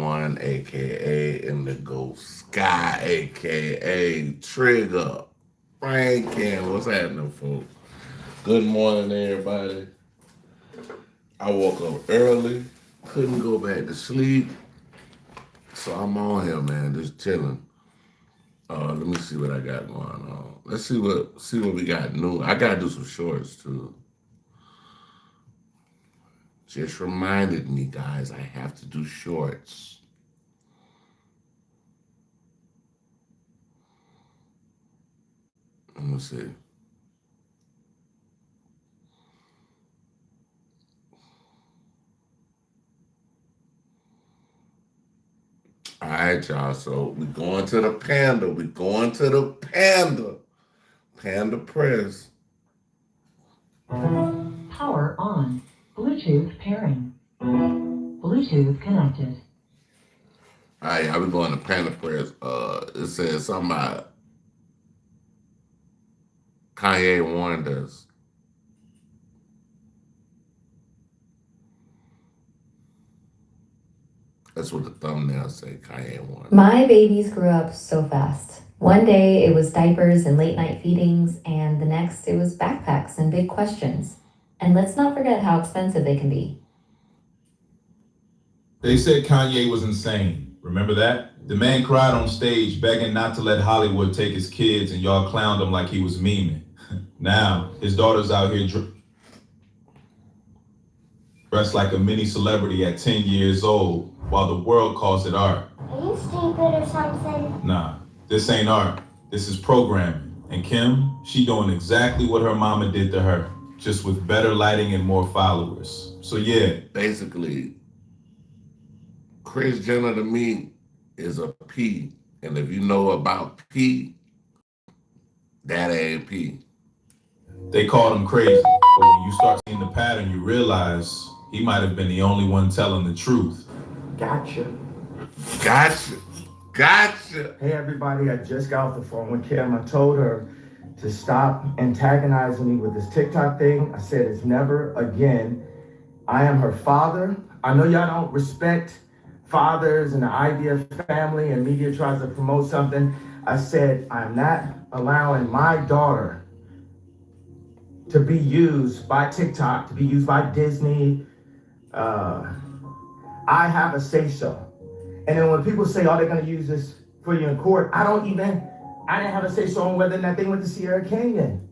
one, aka Indigo Sky, aka Trigger. Franken, what's happening, folks? Good morning, everybody. I woke up early, couldn't go back to sleep, so I'm on here, man, just chilling. Let me see what I got going on. Let's see what we got new. I gotta do some shorts too. Just reminded me, guys, I have to do shorts. Let me see. All right, y'all. So we going to the Panda. We going to the Panda. Panda Press. Power on. Bluetooth pairing. Bluetooth connected. All right, y'all. We going to Panda Press. It says something about Kanye warned us. That's what the thumbnail say. Kanye warned us. My babies grew up so fast. One day it was diapers and late night feedings, and the next it was backpacks and big questions. And let's not forget how expensive they can be. They said Kanye was insane. Remember that? The man cried on stage begging not to let Hollywood take his kids, and y'all clowned him like he was memeing. Now, his daughter's out here dressed like a mini celebrity at 10 years old, while the world calls it art. Are you stupid or something? Nah, this ain't art. This is programming. And Kim, she doing exactly what her mama did to her, just with better lighting and more followers. So yeah. Basically, Chris Jenner to me is a P. And if you know about P, that ain't P. They called him crazy, but when you start seeing the pattern, you realize he might have been the only one telling the truth. Gotcha. Hey everybody, I just got off the phone with Kim. I told her to stop antagonizing me with this TikTok thing. I said it's never again. I am her father. I know y'all don't respect fathers and the idea of family, and media tries to promote something. I said I'm not allowing my daughter to be used by TikTok, to be used by Disney. I have a say-so. And then when people say, oh, they're gonna use this for you in court, I didn't have a say-so on whether or not they went to Sierra Canyon.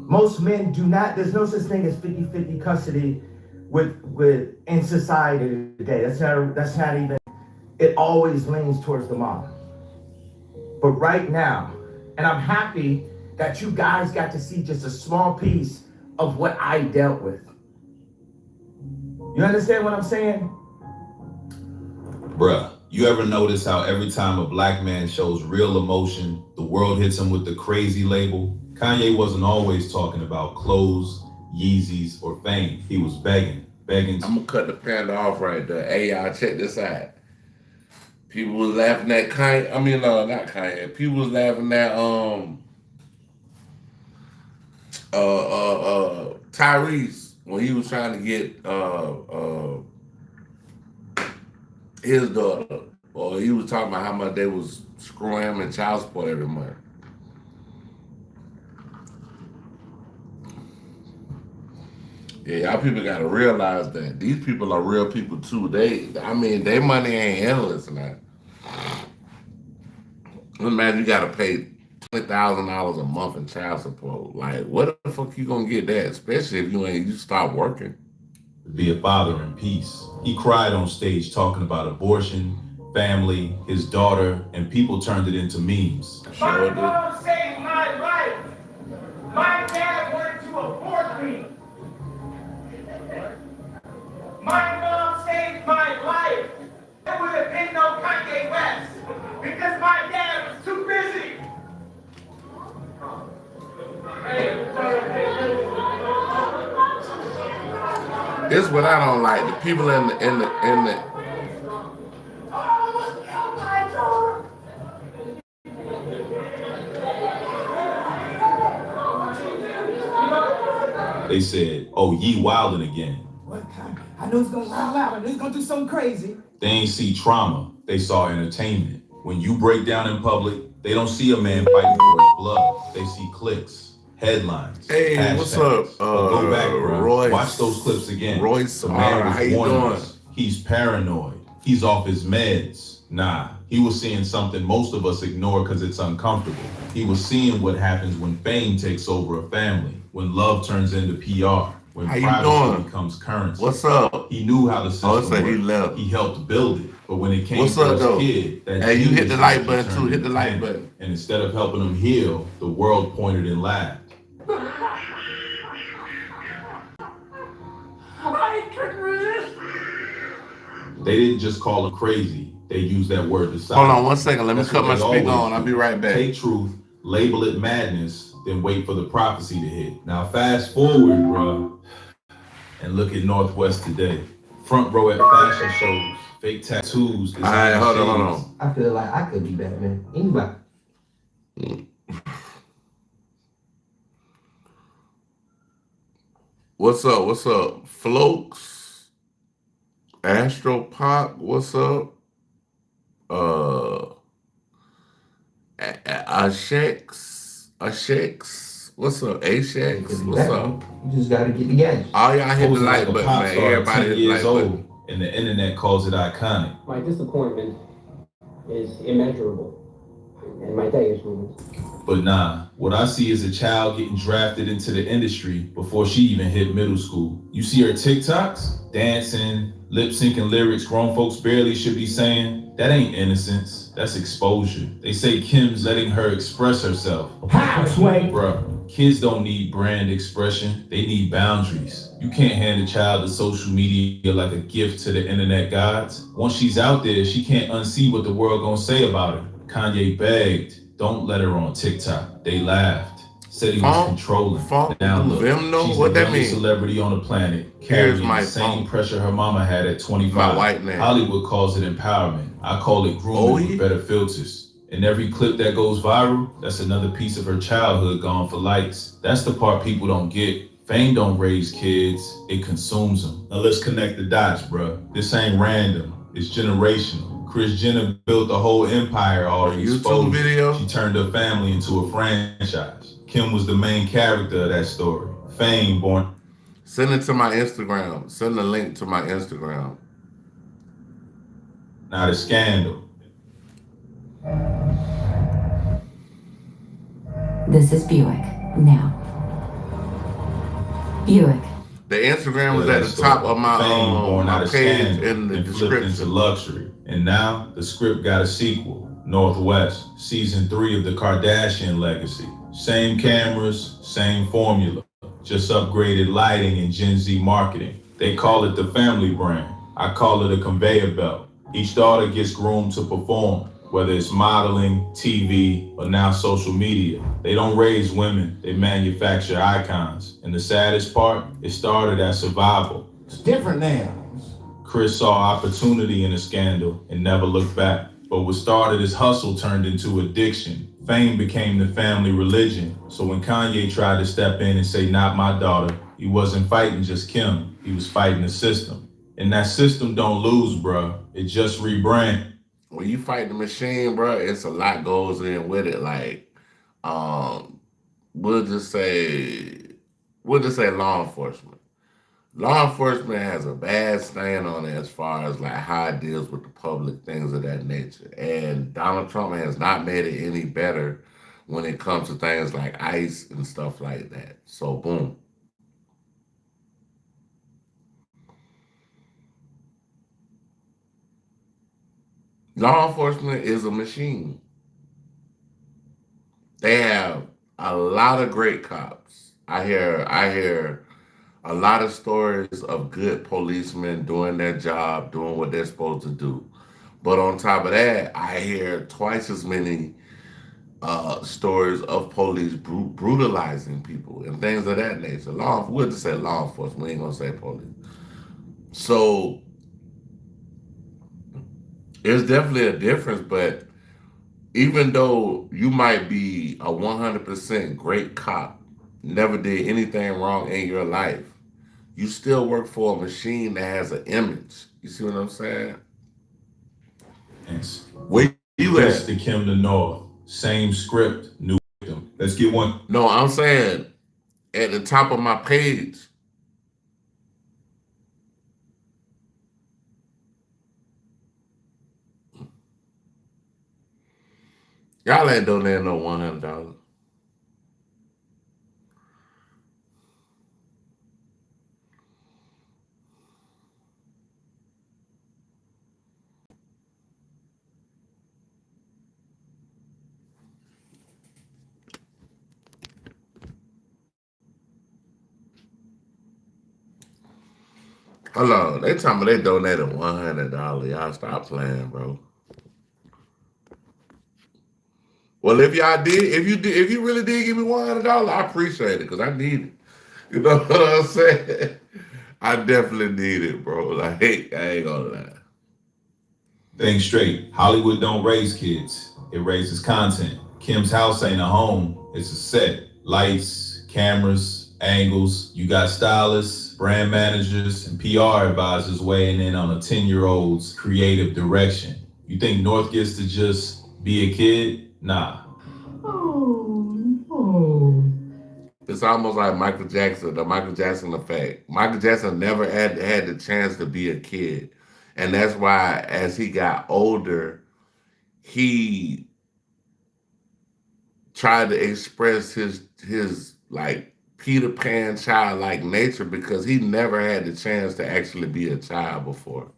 Most men do not, there's no such thing as 50-50 custody with in society today. That's not even, it always leans towards the mom. But right now, and I'm happy that you guys got to see just a small piece of what I dealt with. You understand what I'm saying? Bruh, you ever notice how every time a black man shows real emotion, the world hits him with the crazy label? Kanye wasn't always talking about clothes, Yeezys, or fame. He was begging. I'm gonna cut the Panda off right there. Hey, y'all, check this out. People was laughing at Kanye. I mean, not Kanye. People was laughing at Tyrese when he was trying to get his daughter, or he was talking about how much they was screwing him in child support every month. Yeah, y'all people gotta realize that these people are real people too. Their money ain't endless now. Imagine you gotta pay $20,000 a month in child support. Like, what the fuck you gonna get that? Especially if you stop working. Be a father in peace. He cried on stage talking about abortion, family, his daughter, and people turned it into memes. My mom saved my life. My dad wanted to abort me. My mom saved my life. There would have been no Kanye West because my dad was too busy. This is what I don't like. The people in the They said, oh, ye wildin' again. What kind? I know he's gonna wild out. I know he's gonna do something crazy. They ain't see trauma, they saw entertainment. When you break down in public, they don't see a man fighting for his blood. They see clicks, headlines, Hey, hashtags. what's up, But go back, bro. Royce? Watch those clips again. Royce, the man was how you warning doing? us. He's paranoid. He's off his meds. Nah, he was seeing something most of us ignore because it's uncomfortable. He was seeing what happens when fame takes over a family, when love turns into PR, when How you privacy doing? becomes currency. What's up? He knew how the system Oh, it's like worked. he left. He helped build it. But when it came What's to up, his though? kid, that Hey, you hit the genius like energy button too. turned Hit the into like panic. button. And instead of helping him heal, the world pointed and laughed. I couldn't resist. They didn't just call him crazy. They used that word to silence. Hold on 1 second. Let me That's cut what my they speaker always on. I'll do. be right back. Take truth, label it madness, then wait for the prophecy to hit. Now fast forward, bruh, and look at Northwest today. Front row at fashion shows, fake tattoos, All right, hold on. I feel like I could be Batman. Anybody. What's up? What's up? Floats, Astro Pop, what's up? Ashex, what's up? Ashex, what's up? You just gotta get the gadget. All y'all hit the Posing like like a button, pop man. star at Everybody 10 hit the years like old, button. and the internet calls it iconic. My disappointment is immeasurable, and my day is ruined. But nah, what I see is a child getting drafted into the industry before she even hit middle school. You see her TikToks, dancing, lip syncing lyrics grown folks barely should be saying. That ain't innocence, that's exposure. They say Kim's letting her express herself. How, Sway? Bruh, kids don't need brand expression, they need boundaries. You can't hand a child to social media like a gift to the internet gods. Once she's out there, she can't unsee what the world gonna say about her. Kanye begged, don't let her on TikTok. They laughed, said he was controlling. Now look, she's the youngest celebrity on the planet, carrying the same pressure her mama had at 25. My white man. Hollywood calls it empowerment. I call it grooming with better filters. And every clip that goes viral, that's another piece of her childhood gone for likes. That's the part people don't get. Fame don't raise kids, it consumes them. Now let's connect the dots, bruh. This ain't random, it's generational. Kris Jenner built a whole empire off YouTube video. She turned her family into a franchise. Kim was the main character of that story. Fame born. Send it to my Instagram. Send the link to my Instagram. Not a scandal. This is Buick. Now. Buick. The Instagram was at the top of my my page in the description. Into luxury. And now the script got a sequel. Northwest, season 3 of the Kardashian legacy. Same cameras, same formula, just upgraded lighting and Gen Z marketing. They call it the family brand. I call it a conveyor belt. Each daughter gets groomed to perform, whether it's modeling, TV, or now social media. They don't raise women, they manufacture icons. And the saddest part, it started as survival. It's different now. Kris saw opportunity in a scandal and never looked back. But what started as hustle turned into addiction. Fame became the family religion. So when Kanye tried to step in and say, not my daughter, he wasn't fighting just Kim, he was fighting the system. And that system don't lose, bruh. It just rebrand. When you fight the machine, bro, it's a lot goes in with it. Like, we'll just say law enforcement. Law enforcement has a bad stand on it as far as like how it deals with the public, things of that nature. And Donald Trump has not made it any better when it comes to things like ICE and stuff like that. So boom. Law enforcement is a machine. They have a lot of great cops. I hear a lot of stories of good policemen doing their job, doing what they're supposed to do. But on top of that, I hear twice as many stories of police brutalizing people and things of that nature. We'll just say law enforcement. We ain't gonna say police. So there's definitely a difference, but even though you might be a 100% great cop, never did anything wrong in your life, you still work for a machine that has an image. You see what I'm saying? brands. Where you Just at? to Kim the North. Same script, new victim. Let's get one. No, I'm saying at the top of my page. Y'all ain't donating no $100. Hold on, they talking about they donated $100. Y'all stop playing, bro. Well, if y'all did, if you really did give me $100, I appreciate it because I need it. You know what I'm saying? I definitely need it, bro. Like, I ain't gonna lie. Thing straight. Hollywood don't raise kids. It raises content. Kim's house ain't a home. It's a set. Lights, cameras, angles. You got stylists, brand managers, and PR advisors weighing in on a 10-year-old's creative direction. You think North gets to just be a kid? Nah. It's almost like Michael Jackson, the Michael Jackson effect. Michael Jackson never had the chance to be a kid. And that's why as he got older, he tried to express his like Peter Pan childlike nature because he never had the chance to actually be a child before.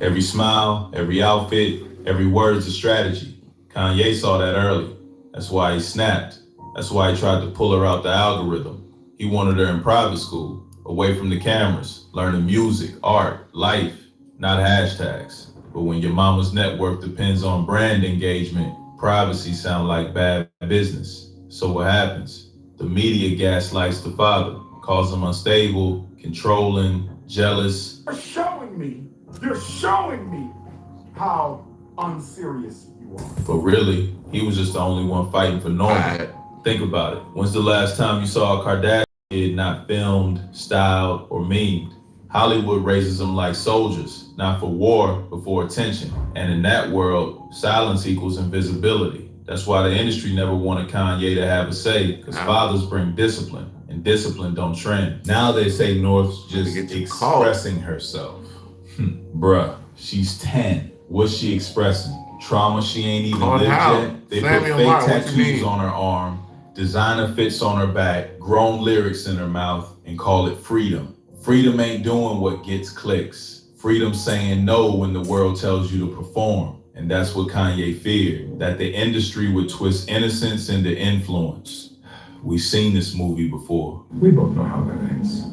Every smile, every outfit, every word's a strategy. Kanye saw that early. That's why he snapped. That's why he tried to pull her out the algorithm. He wanted her in private school, away from the cameras, learning music, art, life, not hashtags. But when your mama's network depends on brand engagement, privacy sounds like bad business. So what happens? The media gaslights the father, calls him unstable, controlling, jealous. You're showing me how unserious you are. But really, he was just the only one fighting for normal. Think about it. When's the last time you saw a Kardashian kid not filmed, styled, or memed? Hollywood raises them like soldiers, not for war, but for attention. And in that world, silence equals invisibility. That's why the industry never wanted Kanye to have a say, because fathers bring discipline, and discipline don't trend. Now they say North's just expressing herself. Bruh, she's 10. What's she expressing? Trauma she ain't even lived yet? They put fake tattoos on her arm, designer fits on her back, grown lyrics in her mouth, and call it freedom. Freedom ain't doing what gets clicks. Freedom saying no when the world tells you to perform. And that's what Kanye feared, that the industry would twist innocence into influence. We've seen this movie before. We both know how that ends.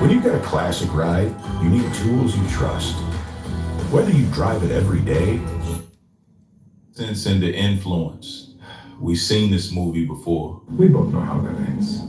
When you've got a classic ride, you need tools you trust. Whether you drive it every day, Sense into influence. We've seen this movie before. We both know how that ends.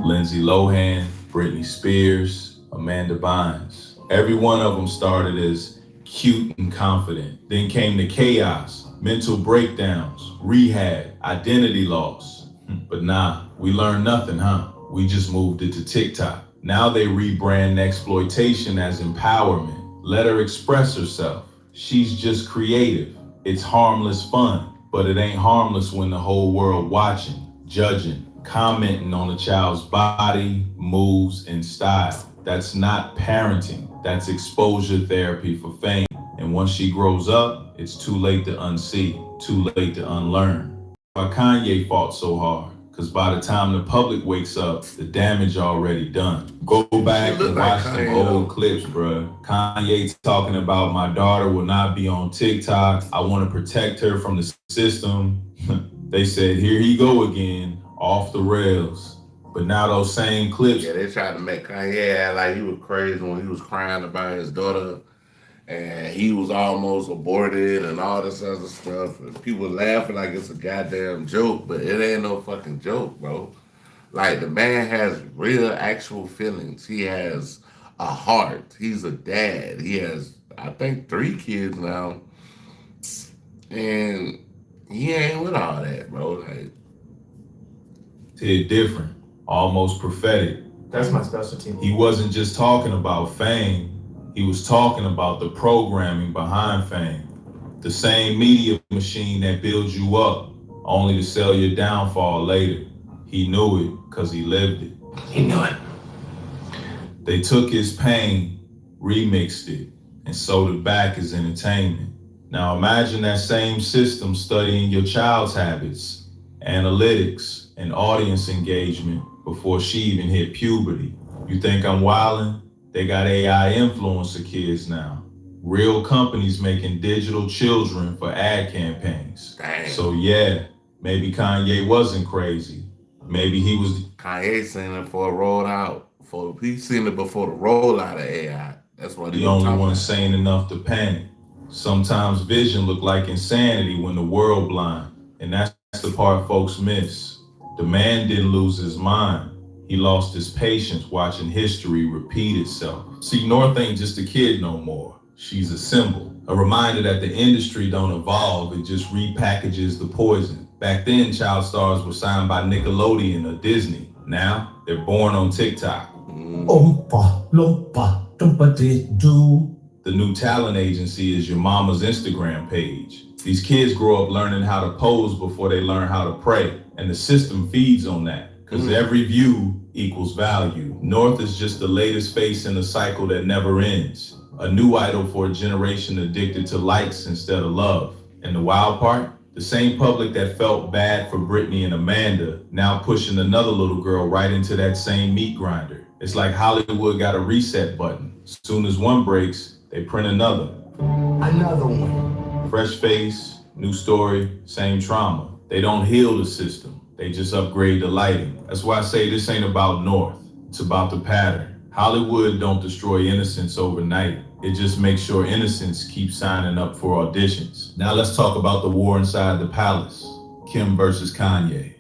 Lindsay Lohan, Britney Spears, Amanda Bynes. Every one of them started as cute and confident. Then came the chaos, mental breakdowns, rehab, identity loss. But nah, we learned nothing, huh? We just moved it to TikTok. Now they rebrand exploitation as empowerment. Let her express herself. She's just creative. It's harmless fun, but it ain't harmless when the whole world watching, judging, commenting on a child's body, moves, and style. That's not parenting. That's exposure therapy for fame. And once she grows up, it's too late to unsee, too late to unlearn. Why Kanye fought so hard? Because by the time the public wakes up, the damage already done. Go back and watch some old clips, bruh. Kanye talking about my daughter will not be on TikTok. I want to protect her from the system. They said, here he go again, off the rails. But now those same clips. Yeah, they tried to make Kanye act like he was crazy when he was crying about his daughter and he was almost aborted and all this other stuff. And people laughing like it's a goddamn joke, but it ain't no fucking joke, bro. Like, the man has real, actual feelings. He has a heart. He's a dad. He has, I think, 3 kids now. And he ain't with all that, bro. Like, hit different, almost prophetic. That's my specialty. He wasn't just talking about fame, he was talking about the programming behind fame. The same media machine that builds you up, only to sell your downfall later. He knew it because he lived it. He knew it. They took his pain, remixed it, and sold it back as entertainment. Now imagine that same system studying your child's habits, analytics, and audience engagement before she even hit puberty. You think I'm wildin'? They got AI influencer kids now. Real companies making digital children for ad campaigns. Dang. So yeah, maybe Kanye wasn't crazy. Maybe he was. Kanye seen it for a rollout. He seen it before the rollout of AI. That's what he The was only talking one about. sane enough to panic. Sometimes vision look like insanity when the world blind, and that's the part folks miss. The man didn't lose his mind. He lost his patience watching history repeat itself. See, North ain't just a kid no more. She's a symbol, a reminder that the industry don't evolve, it just repackages the poison. Back then, child stars were signed by Nickelodeon or Disney. Now, they're born on TikTok. Oompa, loompa, doompa-dee-doo. The new talent agency is your mama's Instagram page. These kids grow up learning how to pose before they learn how to pray, and the system feeds on that. Because every view equals value. North is just the latest face in a cycle that never ends. A new idol for a generation addicted to likes instead of love. And the wild part? The same public that felt bad for Brittany and Amanda now pushing another little girl right into that same meat grinder. It's like Hollywood got a reset button. As soon as one breaks, they print another. Another one. Fresh face, new story, same trauma. They don't heal the system. They just upgrade the lighting. That's why I say this ain't about North. It's about the pattern. Hollywood don't destroy innocence overnight. It just makes sure innocents keep signing up for auditions. Now let's talk about the war inside the palace. Kim versus Kanye.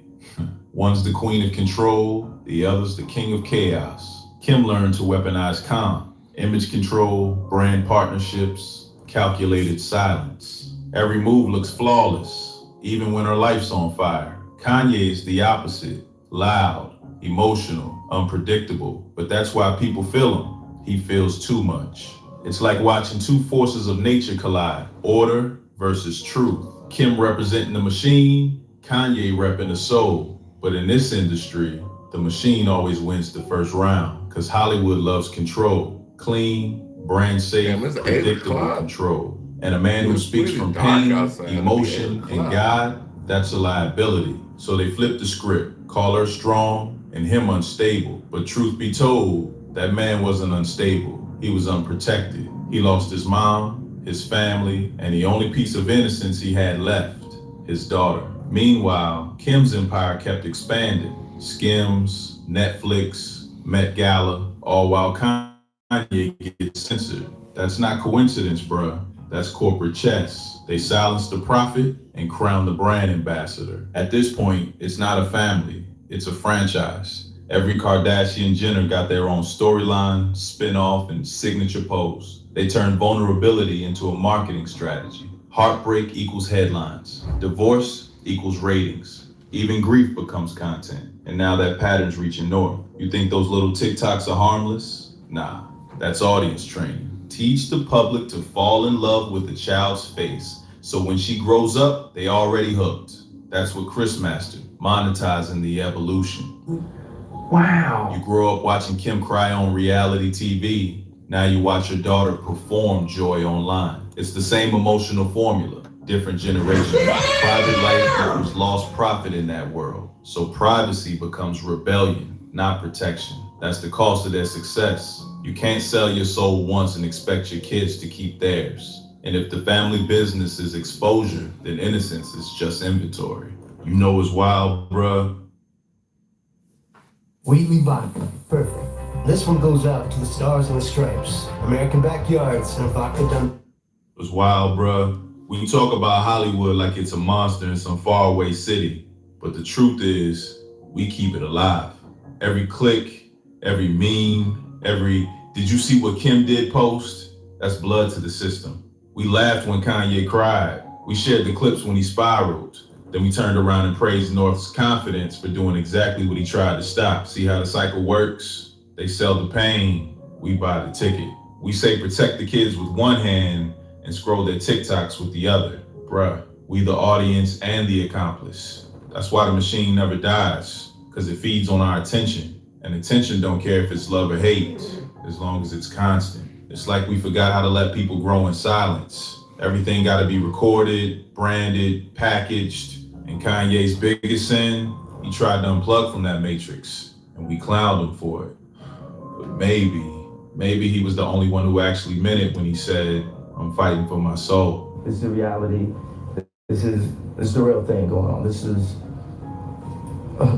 One's the queen of control, the other's the king of chaos. Kim learned to weaponize calm, image control, brand partnerships, calculated silence. Every move looks flawless, even when her life's on fire. Kanye is the opposite, loud, emotional, unpredictable, but that's why people feel him. He feels too much. It's like watching two forces of nature collide, order versus truth. Kim representing the machine, Kanye repping the soul. But in this industry, the machine always wins the first round, because Hollywood loves control, clean, brand safe, Damn, it's 8 predictable o'clock. control. And a man who It's speaks really from dark pain, outside. emotion, It'll be 8 and o'clock. God, that's a liability. So they flip the script, call her strong and him unstable. But truth be told, that man wasn't unstable. He was unprotected. He lost his mom, his family, and the only piece of innocence he had left, his daughter. Meanwhile, Kim's empire kept expanding. Skims, Netflix, Met Gala, all while Kanye gets censored. That's not coincidence, bruh. That's corporate chess. They silence the prophet and crown the brand ambassador. At this point, it's not a family, it's a franchise. Every Kardashian Jenner got their own storyline, spin-off, and signature pose. They turned vulnerability into a marketing strategy. Heartbreak equals headlines. Divorce equals ratings. Even grief becomes content. And now that pattern's reaching north. You think those little TikToks are harmless? Nah, that's audience training. Teach the public to fall in love with the child's face, so when she grows up, they already hooked. That's what Chris mastered, monetizing the evolution. Wow. You grow up watching Kim cry on reality TV. Now you watch your daughter perform joy online. It's the same emotional formula, different generations. Private life equals lost profit in that world. So privacy becomes rebellion, not protection. That's the cost of their success. You can't sell your soul once and expect your kids to keep theirs. And if the family business is exposure, then innocence is just inventory. You know it's wild, bruh. Wheatley vodka, perfect. This one goes out to the Stars and the Stripes, American Backyards, and vodka done. It's wild, bruh. We talk about Hollywood like it's a monster in some faraway city. But the truth is, we keep it alive. Every click, every meme, did you see what Kim did post? That's blood to the system. We laughed when Kanye cried. We shared the clips when he spiraled. Then we turned around and praised North's confidence for doing exactly what he tried to stop. See how the cycle works? They sell the pain, we buy the ticket. We say protect the kids with one hand and scroll their TikToks with the other. Bruh, we the audience and the accomplice. That's why the machine never dies, because it feeds on our attention. And attention don't care if it's love or hate, as long as it's constant. It's like we forgot how to let people grow in silence. Everything gotta be recorded, branded, packaged. And Kanye's biggest sin, he tried to unplug from that matrix, and we clowned him for it. But maybe he was the only one who actually meant it when he said, I'm fighting for my soul. This is the reality. This is the real thing going on. This is,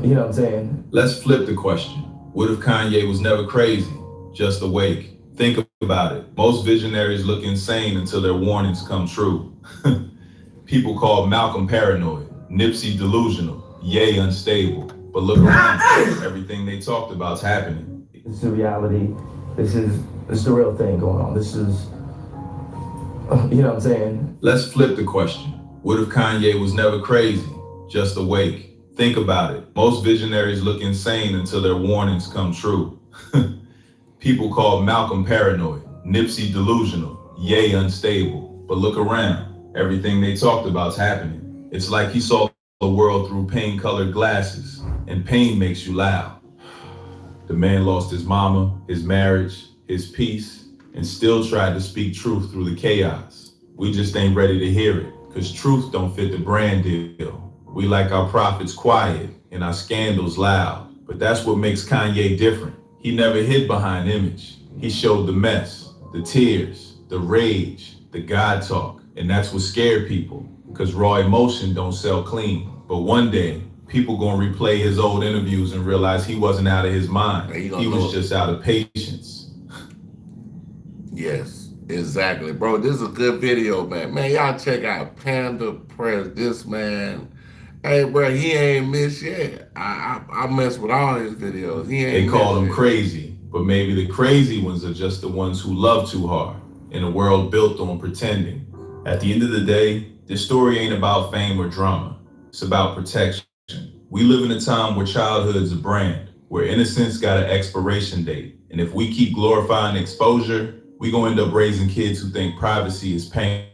you know what I'm saying? Let's flip the question. What if Kanye was never crazy, just awake? Think about it. Most visionaries look insane until their warnings come true. People call Malcolm paranoid, Nipsey delusional, Ye unstable. But look around, everything they talked about's happening. This is the reality. This is the real thing going on. This is, you know what I'm saying? Let's flip the question. What if Kanye was never crazy, just awake? Think about it. Most visionaries look insane until their warnings come true. People call Malcolm paranoid, Nipsey delusional, Ye unstable. But look around, everything they talked about's happening. It's like he saw the world through pain-colored glasses, and pain makes you loud. The man lost his mama, his marriage, his peace, and still tried to speak truth through the chaos. We just ain't ready to hear it, because truth don't fit the brand deal. We like our prophets quiet and our scandals loud. But that's what makes Kanye different. He never hid behind image. He showed the mess, the tears, the rage, the God talk. And that's what scared people, because raw emotion don't sell clean. But one day, people gonna replay his old interviews and realize he wasn't out of his mind. He was just out of patience. Yes, exactly. Bro, this is a good video, man. Man, y'all check out Panda Press. This man, hey, bro, he ain't missed yet. I mess with all his videos. He ain't They call missed him yet. crazy, but maybe the crazy ones are just the ones who love too hard in a world built on pretending. At the end of the day, this story ain't about fame or drama. It's about protection. We live in a time where childhood's a brand, where innocence got an expiration date. And if we keep glorifying exposure, we gonna end up raising kids who think privacy is pain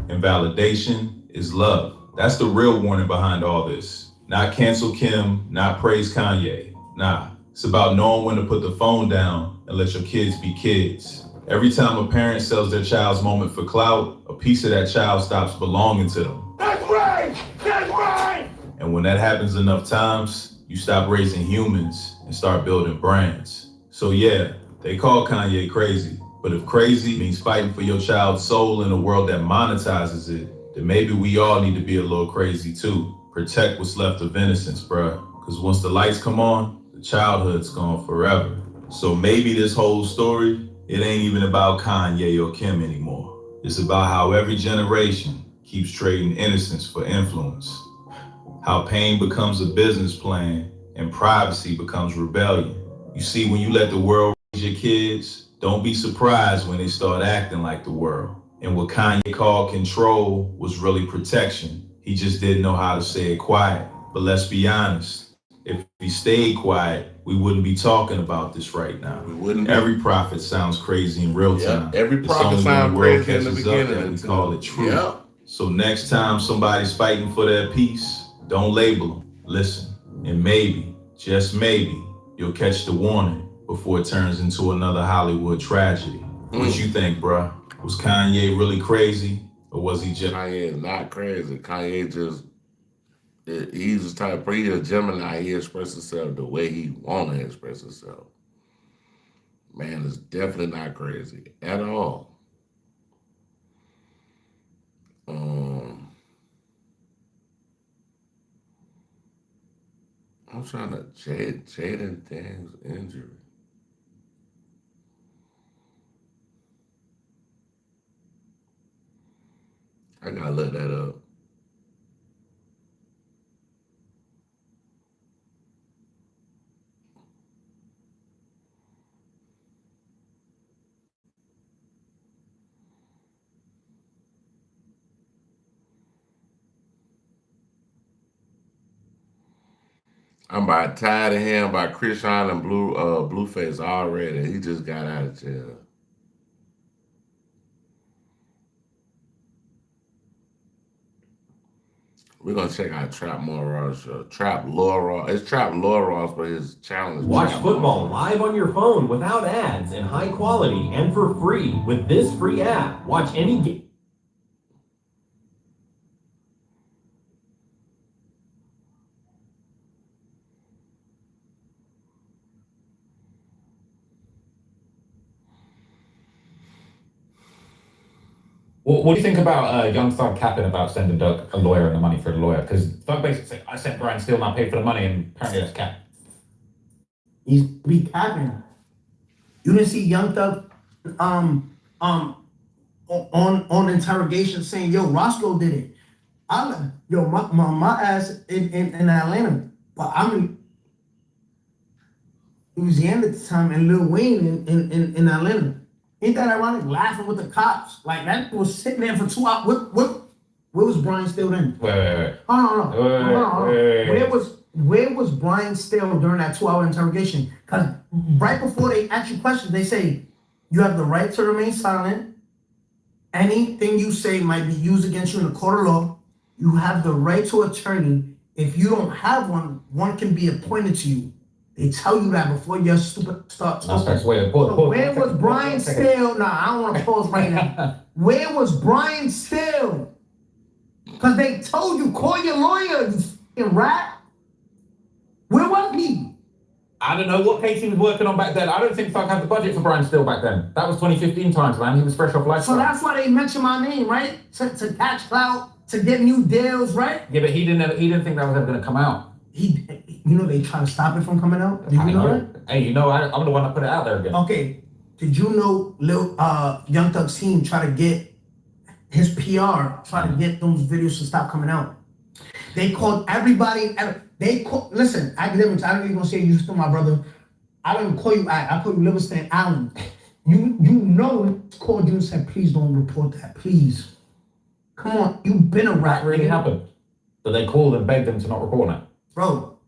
and validation is love. That's the real warning behind all this. Not cancel Kim, not praise Kanye. Nah, it's about knowing when to put the phone down and let your kids be kids. Every time a parent sells their child's moment for clout, a piece of that child stops belonging to them. That's right! That's right! And when that happens enough times, you stop raising humans and start building brands. So yeah, they call Kanye crazy. But if crazy means fighting for your child's soul in a world that monetizes it, then maybe we all need to be a little crazy too. Protect what's left of innocence, bruh. Because once the lights come on, the childhood's gone forever. So maybe this whole story, it ain't even about Kanye or Kim anymore. It's about how every generation keeps trading innocence for influence. How pain becomes a business plan and privacy becomes rebellion. You see, when you let the world raise your kids, don't be surprised when they start acting like the world. And what Kanye called control was really protection. He just didn't know how to say it quiet. But let's be honest, if he stayed quiet, we wouldn't be talking about this right now. We wouldn't. Every prophet sounds crazy in real time. Every prophet sounds crazy in the beginning. That we call it truth. Yep. So next time somebody's fighting for their peace, don't label them. Listen, and maybe, just maybe, you'll catch the warning before it turns into another Hollywood tragedy. What you think, bruh? Was Kanye really crazy, or was he just... Kanye is not crazy. Kanye just, he's the type of, he's a Gemini. He expresses himself the way he want to express himself. Man is definitely not crazy at all. I'm trying to Jaden Daniels injury. I gotta look that up. I'm about tired of him by Krishan and Blueface already. He just got out of jail. We're gonna check out Trap Ross. Trap Law Ross. It's Trap Law Ross, but his channel is Watch Trap football Law. live on your phone without ads in high quality and for free with this free app. Watch any game. What do you think about Young Thug capping about sending Doug a lawyer and the money for the lawyer? Because Thug basically said, I sent Brian Steele and I paid for the money, and apparently that's cap. He's be capping. You didn't see Young Thug on interrogation saying, yo, Roscoe did it. My ass in Atlanta, but I'm in Louisiana at the time, and Lil Wayne in Atlanta. Ain't that ironic? Laughing with the cops. Like, that was sitting there for 2 hours. Where was Brian Steele then? Wait. Hold on. Where was Brian Steele during that 2-hour interrogation? Because right before they ask you questions, they say, you have the right to remain silent. Anything you say might be used against you in a court of law. You have the right to attorney. If you don't have one can be appointed to you. They tell you that before your stupid start talking. Where was Brian Steele? Nah, I don't want to pause right now. Where was Brian Steele? Because they told you, call your lawyer, you f***ing rat. Where was he? I don't know what case he was working on back then. I don't think Thug had the budget for Brian Steele back then. That was 2015 times, man. He was fresh off Lifestyle. So that's why they mentioned my name, right? To catch clout, to get new deals, right? Yeah, but he didn't think that was ever going to come out. They try to stop it from coming out. Did you know that? Hey, I'm the one that put it out there again. Okay. Did you know Young Thug's team try to get his PR, try to get those videos to stop coming out? They called everybody. Listen, academics, I don't even gonna say you still my brother. I don't even call you I call you Livingston Allen. You know called you and said, please don't report that, please. Come on, you've been a rat. That really happened. So they called and begged them to not report on it. Bro,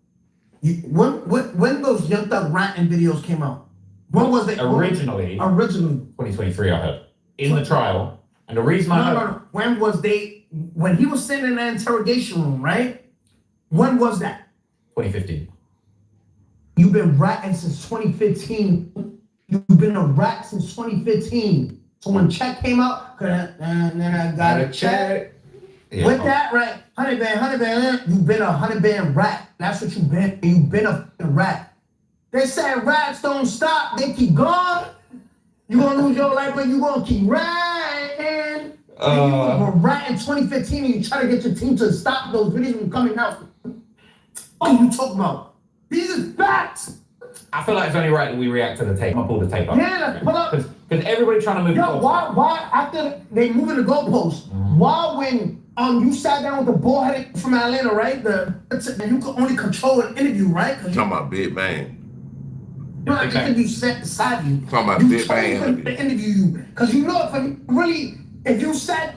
when those Young Thug ranting videos came out, when was they? Originally. 2023, I heard. In the trial. And the reason No. When was they, when he was sitting in the interrogation room, right? When was that? 2015. You've been ratting since 2015. You've been a rat since 2015. So when check came out, and then I got a check. Yeah. With that, right? 100 band, you've been a 100 band rat. That's what you've been. You've been a rat. They said rats don't stop, they keep going. You gonna lose your life, but you gonna keep ratting. You were rat in 2015 and you try to get your team to stop those videos from coming out. What are you talking about? These are facts. I feel like it's only right that we react to the tape. I'm gonna pull the tape up. Yeah, let's pull up. Because everybody trying to move the goalpost. Why after they moving the goalpost, why when you sat down with the bald-headed from Atlanta, right? You could only control an interview, right? Talking about Big Bang. An interview set beside you. Talking about Big Bang interview. To interview you, because you know if you sat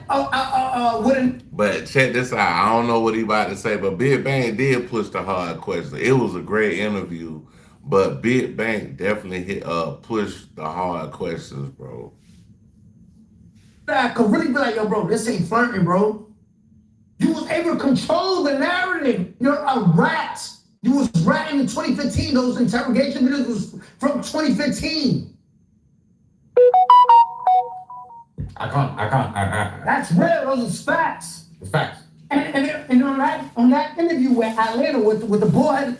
with an. But check this out. I don't know what he about to say, but Big Bang did push the hard question. It was a great interview, but Big Bang definitely pushed the hard questions, bro. I could really be like, yo, bro, this ain't flirting, bro. You was able to control the narrative. You're a rat. You was ratting in 2015. Those interrogation videos was from 2015. I can't. That's real. Those are facts. It's facts. And on that interview with Atlanta with the boy,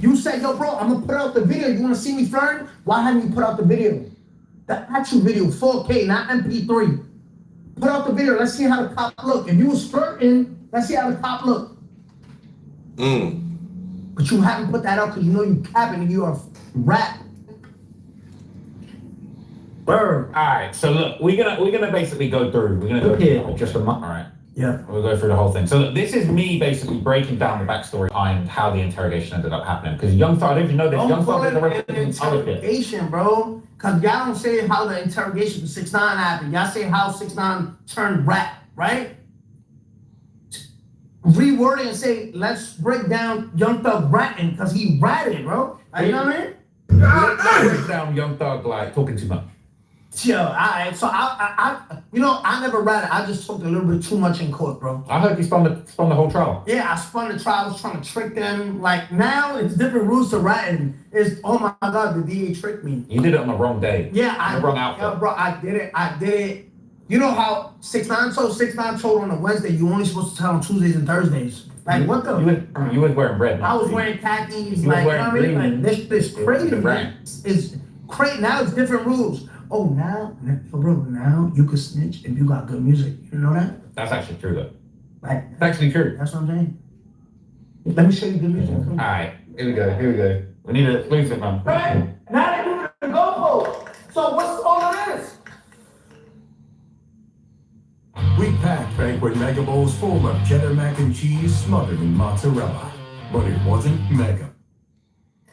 you said, yo, bro, I'm gonna put out the video. You wanna see me flirting? Why haven't you put out the video? The actual video, 4K, not MP3. Put out the video. Let's see how the cop look. If you was flirting, let's see how the cop look. But you haven't put that out because you know you capping and you are a rat. Bird. All right. So look, we're gonna basically go through. We're gonna go through just a month. All right. Yeah. We'll go through the whole thing. So look, this is me basically breaking down the backstory behind how the interrogation ended up happening. Because Young Thug, I don't even know this. Young Thug is an interrogation, bro. Because y'all don't say how the interrogation with 6ix9ine happened. Y'all say how 6ix9ine turned rat, right? reword it and say, let's break down Young Thug ratting, because he ratted, bro. Like, you know what I mean? Let's break down Young Thug like talking too much. Yo, alright. So I never ratted. I just talked a little bit too much in court, bro. I heard you spun the whole trial. Yeah, I spun the trial. I was trying to trick them. Like now, it's different rules to ratting. It's oh my god, the DA tricked me. You did it on the wrong day. Yeah, the wrong outfit. Yeah, bro, I did it. You know how 6ix9ine told on a Wednesday, you only supposed to tell on Tuesdays and Thursdays. Like what the? You was wearing red. I was wearing khakis. You like, was you know what I wearing mean? Like this crazy. Right. It's crazy. Now it's different rules. Oh, now, bro, now you can snitch if you got good music. You know that? That's actually true, though. Like, it's actually true. That's what I'm saying. Let me show you good music. All right, here we go. We need an exclusive, man. Right? Now they're doing the GoPro. So what's all of this? We packed banquet mega bowls full of cheddar mac and cheese smothered in mozzarella, but it wasn't mega.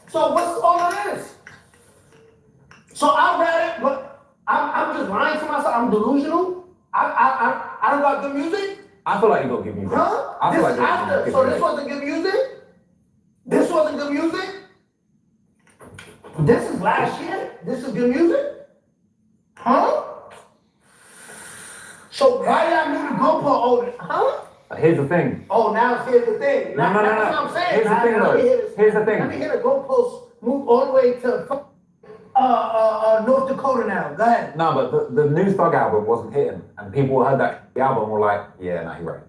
So what's all of this? So I read it, but I'm just lying to myself. I'm delusional. I don't got good music. I feel like you got good music. Huh? I feel like this wasn't good music. This wasn't good music. This is last year. This is good music. Huh? So why did I move the GoPro over? Huh? Here's the thing. Oh, now here's the thing. No. That's what I'm saying. Here's the thing, though. Here's the thing. Let me hear the GoPros move all the way to North Dakota now. Go ahead. No, but the new Thug album wasn't hitting, and people heard that the album were like, yeah, no, he's right.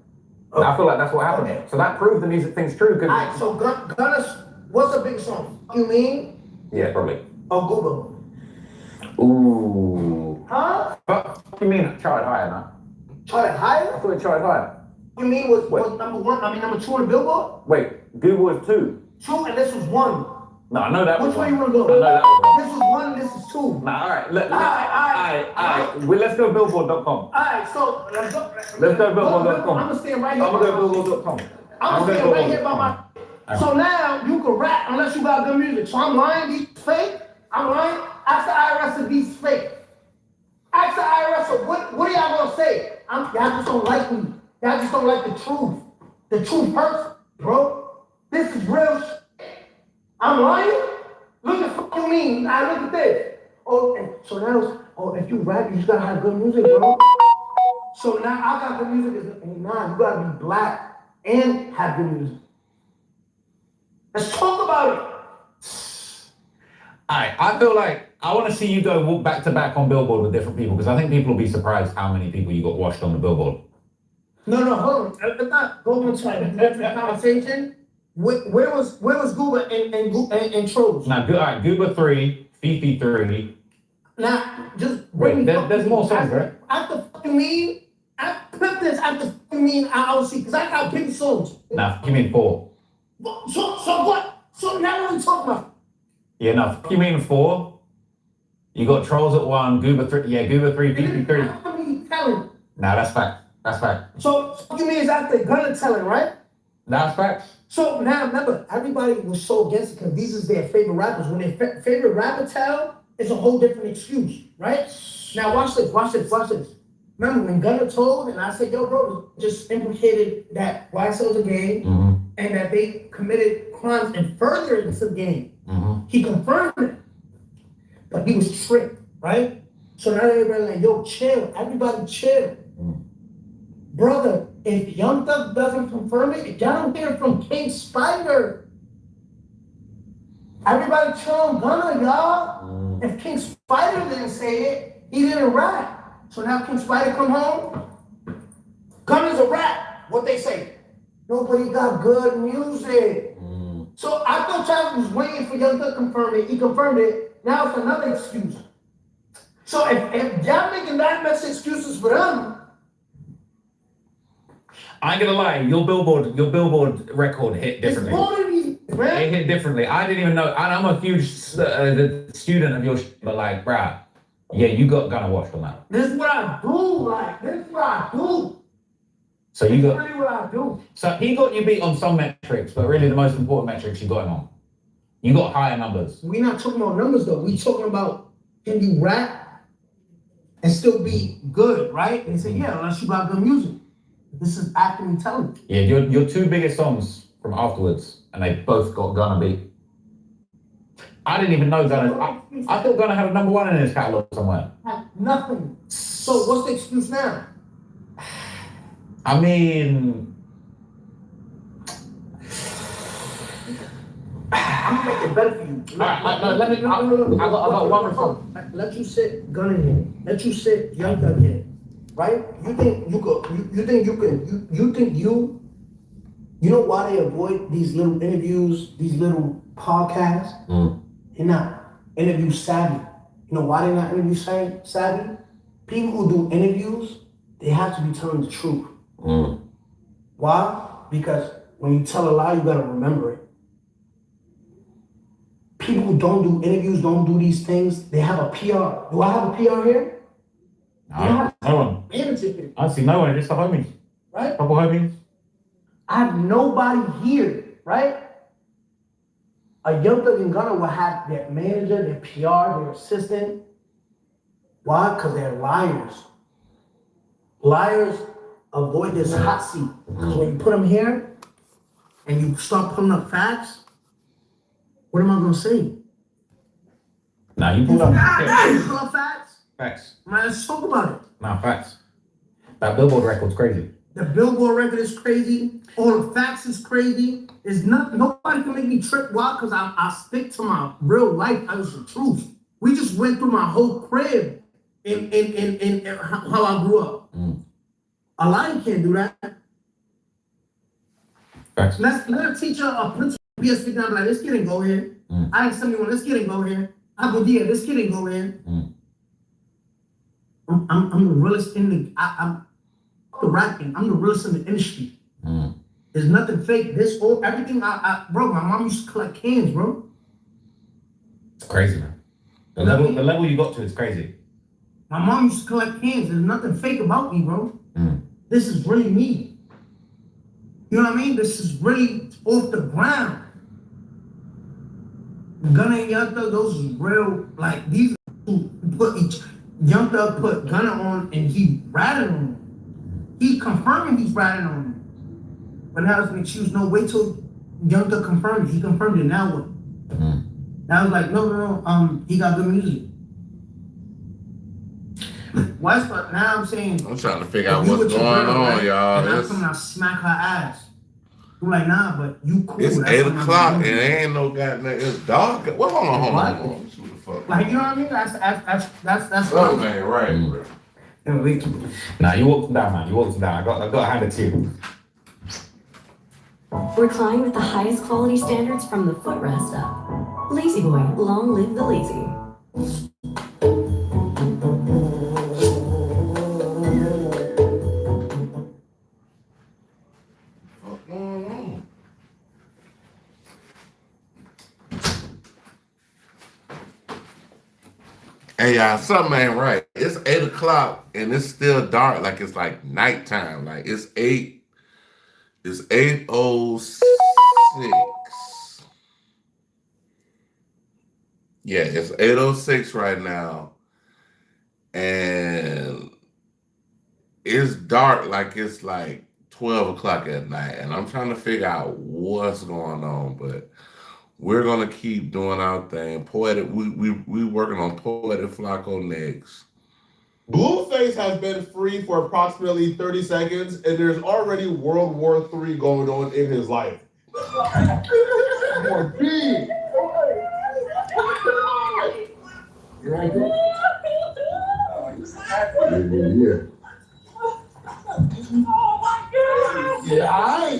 Okay. I feel like that's what happened. Okay. So that proves the music thing's true. All right, so Gunna's, what's the big song? You mean? Yeah, probably. Oh, Google. Ooh. Huh? What do you mean tried higher, man? Tried higher? I thought it tried higher. You mean was number one? I mean number 2 on the Billboard? Wait, Google is 2. 2 and this was 1. No, I know that. Which way you wanna go? I know that was This is 1, this is 2. Nah, all right. All right. Well, let's go Billboard.com. All right, so let's go. Let's go Billboard.com. I'm gonna stand right here. I'm gonna go Billboard.com. I'm gonna stand right here by my. So now you can rap unless you got good music. So I'm lying. These fake. I'm lying. Ask the IRS if these fake. Ask the IRS. So what are y'all gonna say? Y'all just don't like me. Y'all just don't like the truth. The truth hurts, bro. This is real shit. I'm lying? Look at what you mean. I look at this. So now, if you rap, you just gotta have good music, bro. So now I got good music. Nah, you gotta be black and have good music. Let's talk about it. Alright, I feel like I want to see you go back to back on Billboard with different people because I think people will be surprised how many people you got washed on the Billboard. No, hold on. Let's not go into a different conversation. Where was Gooba and Trolls? Now, alright, Gooba 3, Fifi 3. Now, just wait. There's more songs, right? After fucking me, I put this after fucking me. I will see because I got big songs. Nah, you mean 4. So what? So now what are we talking about? Yeah, no, you mean 4. You got Trolls at 1, Gooba 3. Yeah, Gooba 3, Fifi 3. How many talent? Nah, that's fact. That's fact. So you mean it's after Gunna telling, right? That's facts. So now remember, everybody was so against it because these is their favorite rappers. When their favorite rapper tell, it's a whole different excuse, right? Now watch this. Remember when Gunna told, and I said, yo, bro, just implicated that YSL was a gang and that they committed crimes and furtherance of the gang. He confirmed it, but he was tricked, right? So now everybody like, yo, chill. Everybody chill. Brother, if Young Thug doesn't confirm it, if y'all don't hear from King Spider, everybody chill on Gunna, y'all. If King Spider didn't say it, he didn't rap. So now King Spider come home, Gunna's a rap. What they say? Nobody got good music. So I thought y'all was waiting for Young Thug to confirm it. He confirmed it. Now it's another excuse. So if y'all making that much excuses for them, I ain't gonna lie, your Billboard record hit differently. It's more than me, man. It hit differently. I didn't even know. And I'm a huge student of your shit, but like, bruh, yeah, you got Gunna washed on that. This is what I do. This is what I do. So you got. Really what I do. So he got you beat on some metrics, but really the most important metrics you got him on. You got higher numbers. We're not talking about numbers though. We talking about can you rap and still be good, right? And say, yeah, unless you got good music. This is after me telling you. Yeah, your two biggest songs from afterwards, and they both got Gunna beat. I didn't even know Gunna. I thought Gunna had a number 1 in his catalog somewhere. Had nothing. So what's the excuse now? I mean, I'm gonna make it better for you. I got one response. Let you sit Gunna here. Let you sit Young Thug here. Right? You think you know why they avoid these little interviews, these little podcasts? They're not interview savvy. You know why they're not interview savvy? People who do interviews, they have to be telling the truth. Why? Because when you tell a lie, you gotta remember it. People who don't do interviews, don't do these things, they have a PR. Do I have a PR here? No one. I see no one, just the homies. Right? Couple homies. I have nobody here, right? A Young Thug and Gunna will have their manager, their PR, their assistant. Why? Because they're liars. Liars avoid this hot seat. Because when you put them here and you start putting up facts, what am I going to say? Nah, you pulled up. You pull up facts? Facts. Man, let's talk about it. Nah, facts. That Billboard record's crazy. The Billboard record is crazy. All the facts is crazy. It's not, nobody can make me trip. Why? Because I stick to my real life. That was the truth. We just went through my whole crib in how I grew up. A lion can't do that. Facts. Let a teacher, a principal be a sit down like, this kid ain't go here. I asked someone, this kid ain't go here. I go, yeah, this kid ain't go here. I'm the realest in the, I'm the rapping. I'm the realest in the industry. There's nothing fake. This all everything bro, my mom used to collect cans, bro. It's crazy, man. The level you got to is crazy. My mom used to collect cans. There's nothing fake about me, bro. This is really me. You know what I mean? This is really off the ground. Gunna and Young Thug, those is real, like, these who put Young Thug put Gunna on and he ratted on him. He confirming he's ratting on him. But now it's an excuse. No, wait till Young Thug confirmed it. He confirmed it. Now what? Now it's like, no, he got good music. Why? Now I'm saying. I'm trying to figure out what's going on, y'all. And I'm coming out smack her ass. I'm like, nah, but you cool. It's 8 o'clock and there ain't no goddamn. It's dark. Well, hold on. Like, you know what I mean? That's oh, man, right. Nah, you walked him down, man. You walked him down. I got to hand it to you. Recline with the highest quality standards from the footrest up. Lazy Boy, long live the lazy. Hey, y'all, something ain't right. It's 8 o'clock and it's still dark. Like it's like nighttime. Like it's 8:06. Yeah, it's 8:06 right now. And it's dark like it's like 12 o'clock at night. And I'm trying to figure out what's going on, but we're gonna keep doing our thing. Poetic, we working on Poetic Flacco next. Blueface has been free for approximately 30 seconds, and there's already World War III going on in his life. Yeah,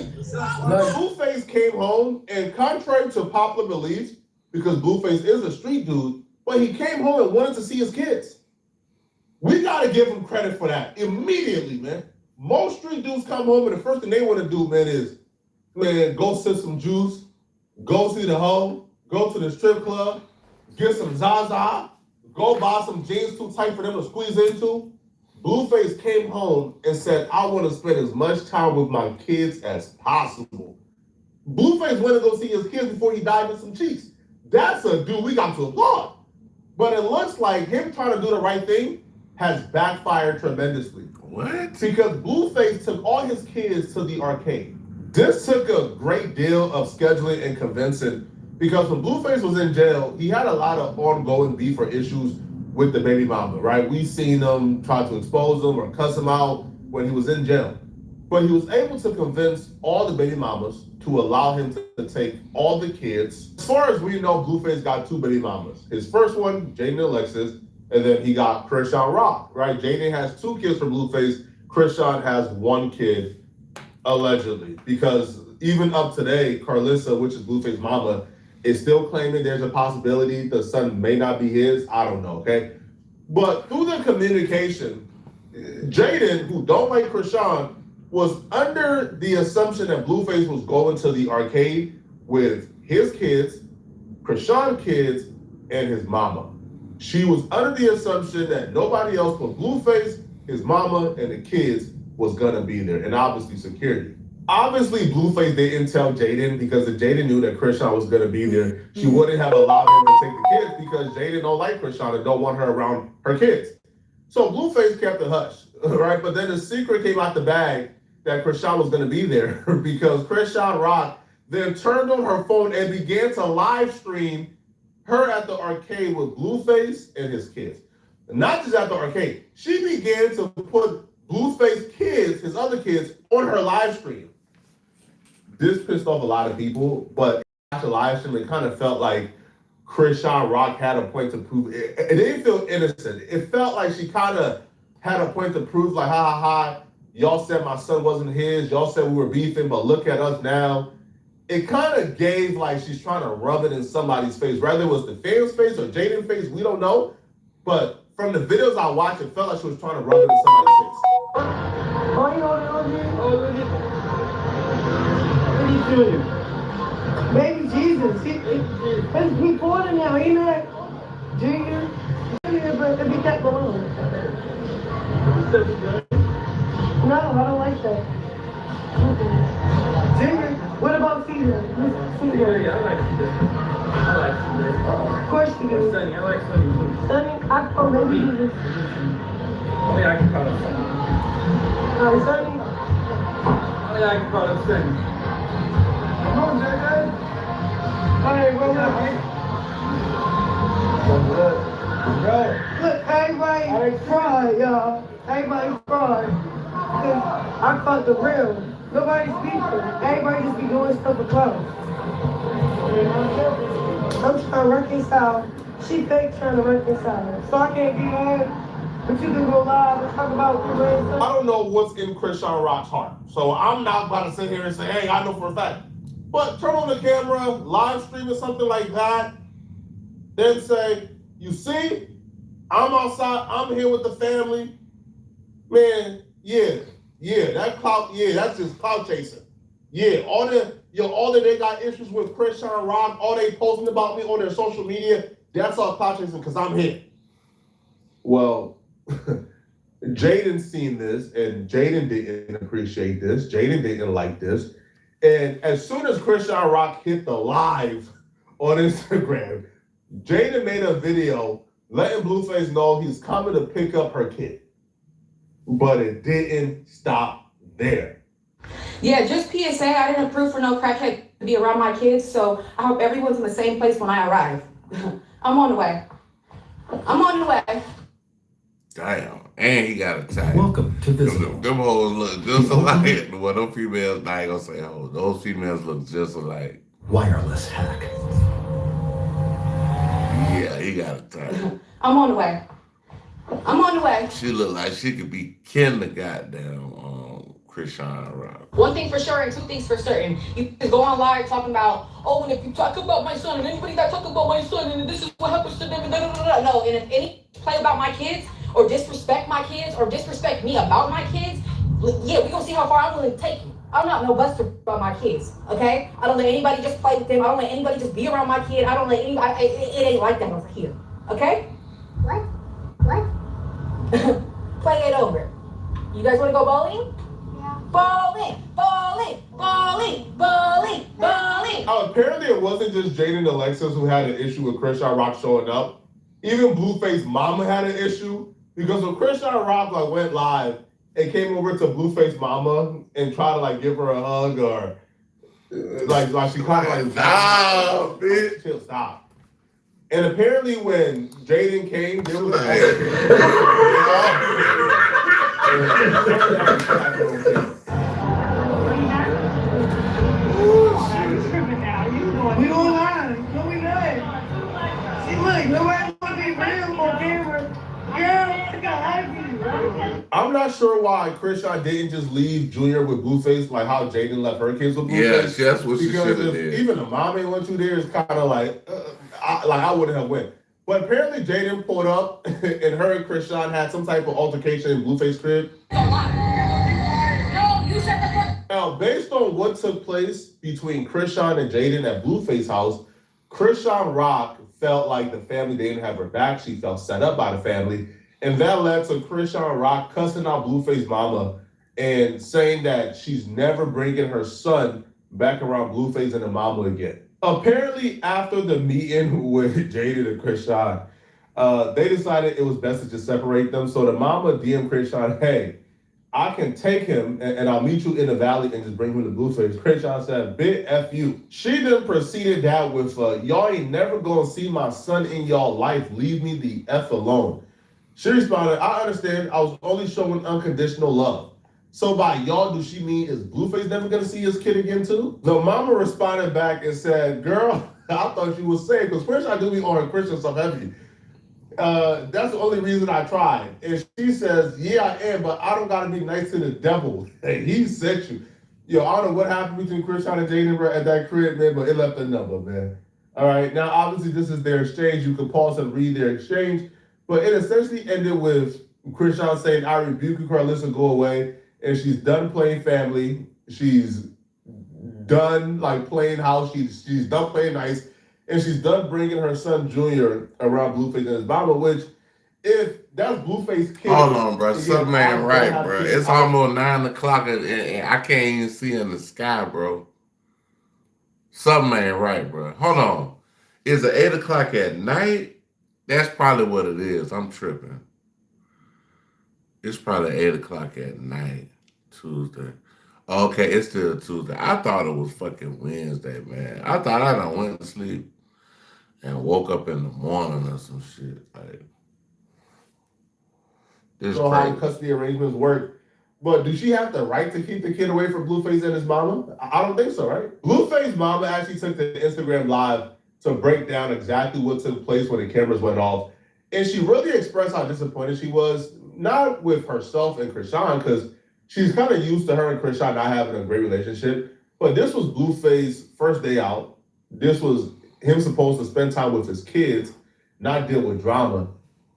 Blueface came home, and contrary to popular belief, because Blueface is a street dude, but he came home and wanted to see his kids. We gotta give him credit for that immediately, man. Most street dudes come home and the first thing they want to do, man, is, man, go sip some juice, go see the hoe, go to the strip club, get some Zaza, go buy some jeans too tight for them to squeeze into. Blueface came home and said, I want to spend as much time with my kids as possible. Blueface went to go see his kids before he died with some cheeks. That's a dude we got to applaud. But it looks like him trying to do the right thing has backfired tremendously. What? Because Blueface took all his kids to the arcade. This took a great deal of scheduling and convincing because when Blueface was in jail, he had a lot of ongoing beef or issues with the baby mama, right? We seen him try to expose him or cuss him out when he was in jail. But he was able to convince all the baby mamas to allow him to take all the kids. As far as we know, Blueface got 2 baby mamas. His first one, Jaden Alexis, and then he got Krishan Rock, right? Jaden has 2 kids from Blueface. Krishan has 1 kid, allegedly. Because even up today, Carlissa, which is Blueface's mama, is still claiming there's a possibility the son may not be his. I don't know, okay? But through the communication, Jaden, who don't like Krishan, was under the assumption that Blueface was going to the arcade with his kids, Krishan's kids, and his mama. She was under the assumption that nobody else but Blueface, his mama, and the kids was gonna be there, and obviously security. Obviously, Blueface didn't tell Jaden because if Jaden knew that Krishan was gonna be there, she wouldn't have allowed him to take the kids because Jaden don't like Krishan and don't want her around her kids. So Blueface kept it hush, right? But then the secret came out the bag that Krishan was gonna be there because Krishan Rock then turned on her phone and began to live stream her at the arcade with Blueface and his kids. Not just at the arcade, she began to put Blueface kids, his other kids, on her live stream. This pissed off a lot of people, but after the live stream, it kind of felt like Krishan Rock had a point to prove. It didn't feel innocent. It felt like she kind of had a point to prove, like, ha ha ha, y'all said my son wasn't his, y'all said we were beefing, but look at us now. It kind of gave like she's trying to rub it in somebody's face, whether it was the fans' face or Jaden's face, we don't know. But from the videos I watched, it felt like she was trying to rub it in somebody's face. Oh, you know, what are you doing? Baby Jesus, he's 40 now, he not junior, but if he kept going. No, I don't like that. Junior, what about Caesar? Yeah, I like Caesar. I like Caesar. Of course you do. Sonny, I like Sonny too. Sonny, I call baby Jesus. Oh yeah, I can call him Sonny. Alright, Sonny. Oh yeah, I can call him Sonny. Come on, Jack. Alright, roll up. Look, everybody fried, y'all. Everybody fried. I caught the real. Nobody's beefing. Everybody just be doing stuff with clothes. I'm trying to reconcile. She fake trying to reconcile. So I can't be mad, but you can go live and talk about the I don't know what's in Krishan Rock's heart. So I'm not about to sit here and say, hey, I know for a fact. But turn on the camera, live stream or something like that. Then say, you see, I'm outside, I'm here with the family. Man, yeah, that clout, that's just clout chasing. Yeah, all that they got issues with Krishan Rock, all they posting about me on their social media, that's all clout chasing because I'm here. Well, Jaden seen this and Jaden didn't appreciate this. Jaden didn't like this. And as soon as Krishan Rock hit the live on Instagram, Jaden made a video letting Blueface know he's coming to pick up her kid. But it didn't stop there. Yeah, just PSA, I didn't approve for no crackhead to be around my kids, so I hope everyone's in the same place when I arrive. I'm on the way. I'm on the way. Damn, and he got a tie. Welcome to this. Them hoes look just alike. Well, those females, I ain't gonna say hoes. Those females look just alike. Wireless hack. Yeah, he got a tie. I'm on the way. I'm on the way. She look like she could be Ken the goddamn Krishan Rock. One thing for sure and 2 things for certain. You can go on live talking about, oh, and if you talk about my son and anybody that talk about my son and this is what happens to them and no, and if any play about my kids or disrespect my kids or disrespect me about my kids, yeah, we gonna see how far I'm willing to take you. I'm not no buster about my kids, okay? I don't let anybody just play with them. I don't let anybody just be around my kid. I don't let anybody, it ain't like that over here, okay? What? Play it over. You guys wanna go bowling? Yeah. Bowling, bowling, bowling, bowling, bowling. Apparently it wasn't just Jaden and Alexis who had an issue with Krishan Rock showing up. Even Blueface mama had an issue because when Krishan Rock went live, and came over to Blueface mama and tried to like give her a hug or like she kind of like nah, bitch. Chill, stop. And apparently when Jaden came, there was We online. No, we not. See, look, nobody want to be real on camera. Girl, I got happy. I'm not sure why Krishan didn't just leave Junior with Blueface, like how Jaden left her kids with Blueface. Yeah, that's what she should have did. Even the mom ain't want you there is kind of like, I wouldn't have went. But apparently Jaden pulled up and her and Krishan had some type of altercation in Blueface crib. Now, based on what took place between Krishan and Jaden at Blueface house, Krishan Rock felt like the family didn't have her back. She felt set up by the family. And that led to Krishan Rock cussing out Blueface mama and saying that she's never bringing her son back around Blueface and the mama again. Apparently, after the meeting with Jaden and Krishan, they decided it was best to just separate them. So the mama DM'd Krishan, hey, I can take him and I'll meet you in the valley and just bring him to Blueface. Krishan said, bit F you. She then proceeded that with, y'all ain't never gonna see my son in y'all life. Leave me the F alone. She responded, I understand. I was only showing unconditional love. So by y'all, do she mean is Blueface never gonna see his kid again too? The mama responded back and said, girl, I thought you was saying, because Christian, I do be on her Christian stuff heavy. That's the only reason I tried. And she says, yeah, I am, but I don't gotta be nice to the devil. Hey, he sent you. Yo, I don't know what happened between Krishan and Jaden at that crib, man, but it left a number, man. All right, now obviously this is their exchange. You can pause and read their exchange, but it essentially ended with Krishan saying, I rebuke you, Carlissa, go away. And she's done playing family. She's done like playing house. She's done playing nice. And she's done bringing her son Junior around Blueface and his mama, which if that's Blueface kid. Hold on, bro. Something ain't right, bro. It's almost 9 o'clock and I can't even see in the sky, bro. Something ain't right, bro. Hold on. Is it 8 o'clock at night? That's probably what it is. I'm tripping. It's probably 8 o'clock at night, Tuesday. Okay, it's still Tuesday. I thought it was fucking Wednesday, man. I thought I done went to sleep and woke up in the morning or some shit. Like, this so how the custody arrangements work. But do she have the right to keep the kid away from Blueface and his mama? I don't think so, right? Blueface mama actually took the Instagram live to break down exactly what took place when the cameras went off. And she really expressed how disappointed she was, not with herself and Krishan, because she's kind of used to her and Krishan not having a great relationship. But this was Blueface's first day out. This was him supposed to spend time with his kids, not deal with drama.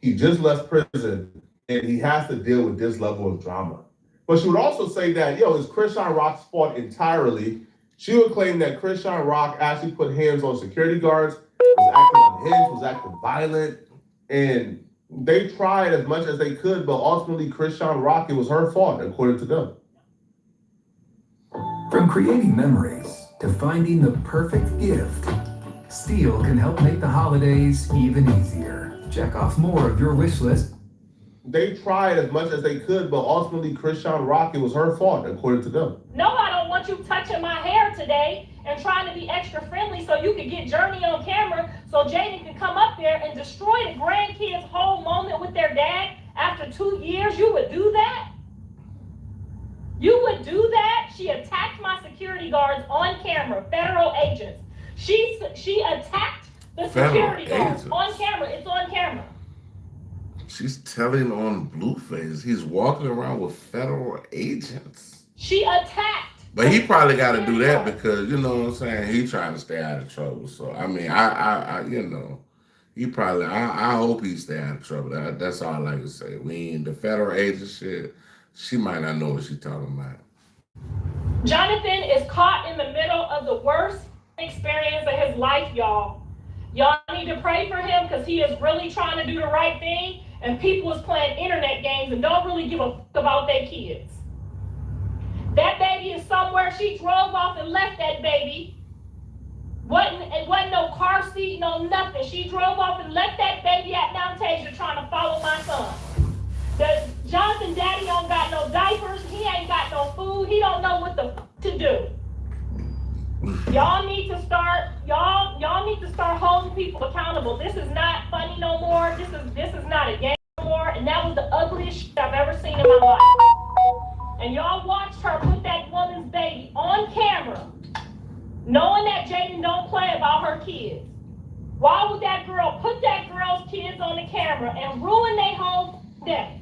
He just left prison, and he has to deal with this level of drama. But she would also say that, it's Krishan Rock's fault entirely. She would claim that Krishan Rock actually put hands on security guards, was acting unhinged, was acting violent, and they tried as much as they could, but ultimately Krishan Rock, it was her fault, according to them. From creating memories to finding the perfect gift, Steel can help make the holidays even easier. Check off more of your wish list. They tried as much as they could, but ultimately Krishan Rock, it was her fault, according to them. No, I don't want you touching my hair today and trying to be extra friendly so you can get Journey on camera so Jaden can come up there and destroy the grandkids' whole moment with their dad after 2 years. You would do that? You would do that? She attacked my security guards on camera, federal agents. She attacked the security guards on camera. It's on camera. She's telling on Blueface. He's walking around with federal agents. She attacked. But he probably got to do that because, you know what I'm saying, he trying to stay out of trouble. So, I mean, he probably, I hope he stay out of trouble. That's all I like to say. The federal agent shit, she might not know what she's talking about. Jonathan is caught in the middle of the worst experience of his life, y'all. Y'all need to pray for him because he is really trying to do the right thing, and people is playing internet games and don't really give a fuck about their kids. That baby is somewhere. She drove off and left that baby. It wasn't no car seat, no nothing. She drove off and left that baby at Mount Tasia trying to follow my son. Jonathan daddy don't got no diapers. He ain't got no food. He don't know what the f to do. Y'all need to start holding people accountable. This is not funny no more. This is not a game no more. And that was the ugliest shit I've ever seen in my life. And y'all watched her put that woman's baby on camera, knowing that Jaden don't play about her kids. Why would that girl put that girl's kids on the camera and ruin their whole day?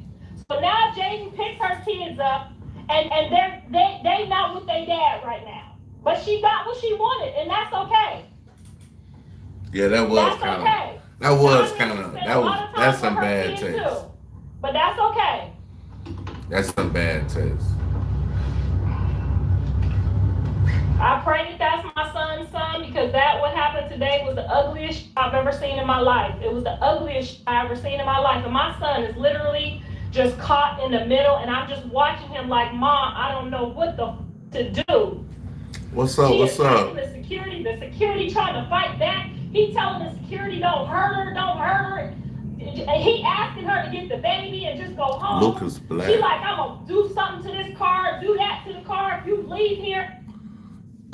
So now Jaden picks her kids up, and they not with their dad right now. But she got what she wanted, and that's okay. Yeah, that's some bad taste. But that's okay. That's some bad taste. I pray that that's my son's son, because that what happened today was the ugliest I've ever seen in my life. It was the ugliest I ever seen in my life. And my son is literally just caught in the middle, and I'm just watching him like, Mom, I don't know what the to do. What's up? What's up? The security trying to fight back. He telling the security don't hurt her. He asking her to get the baby and just go home. Lucas Black. She like, I'm gonna do something to this car, do that to the car if you leave here.